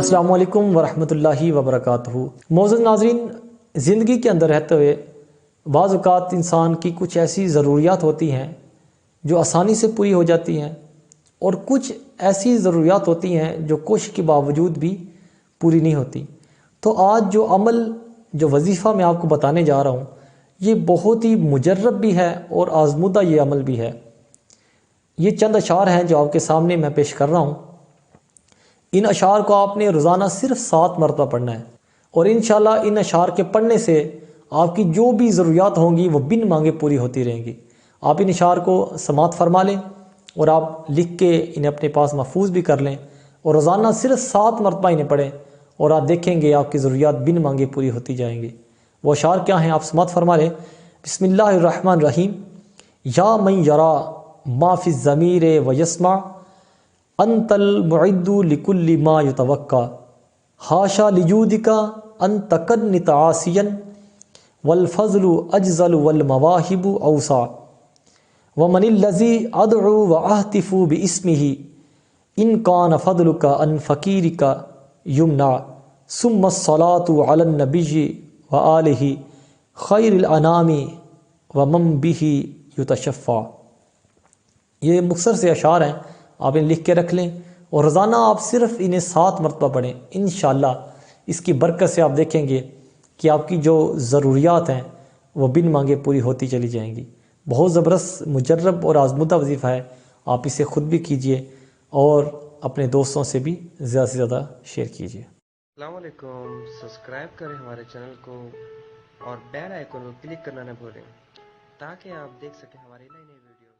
السلام علیکم ورحمۃ اللہ وبرکاتہ۔ معزز ناظرین، زندگی کے اندر رہتے ہوئے بعض اوقات انسان کی کچھ ایسی ضروریات ہوتی ہیں جو آسانی سے پوری ہو جاتی ہیں، اور کچھ ایسی ضروریات ہوتی ہیں جو کوشش کے باوجود بھی پوری نہیں ہوتی۔ تو آج جو عمل، جو وظیفہ میں آپ کو بتانے جا رہا ہوں، یہ بہت ہی مجرب بھی ہے اور آزمودہ یہ عمل بھی ہے۔ یہ چند اشعار ہیں جو آپ کے سامنے میں پیش کر رہا ہوں۔ ان اشعار کو آپ نے روزانہ صرف 7 مرتبہ پڑھنا ہے، اور انشاءاللہ ان اشعار کے پڑھنے سے آپ کی جو بھی ضروریات ہوں گی وہ بن مانگے پوری ہوتی رہیں گی۔ آپ ان اشعار کو سماعت فرما لیں اور آپ لکھ کے انہیں اپنے پاس محفوظ بھی کر لیں، اور روزانہ صرف 7 مرتبہ انہیں پڑھیں، اور آپ دیکھیں گے آپ کی ضروریات بن مانگے پوری ہوتی جائیں گی۔ وہ اشعار کیا ہیں، آپ سماعت فرما لیں۔ بسم اللہ الرحمن الرحیم۔ یا من یرا ما فی الضمیر و یسمع، انت المعد لکل ما یتوقع، حاشا لجودک ان تقنط عاصیا، والفضل اجزل والمواہب اوسع، ومن الذی ادعو واہتف باسمہ، ان کان فضلک ان فقیرک یمنع، ثم الصلاة علی النبی وآلہ خیر الانام ومن بہ یتشفع۔ یہ مختصر سے اشعار ہیں، آپ انہیں لکھ کے رکھ لیں، اور روزانہ آپ صرف انہیں 7 مرتبہ پڑھیں۔ انشاءاللہ اس کی برکت سے آپ دیکھیں گے کہ آپ کی جو ضروریات ہیں وہ بن مانگے پوری ہوتی چلی جائیں گی۔ بہت زبردست، مجرب اور آزمودہ وظیفہ ہے۔ آپ اسے خود بھی کیجئے اور اپنے دوستوں سے بھی زیادہ سے زیادہ شیئر کیجئے۔ السلام علیکم، سبسکرائب کریں ہمارے چینل کو اور بیل آئیکن کو کلک کرنا نہ بھولیں تاکہ آپ دیکھ سکیں ہماری نئی نئی ویڈیوز۔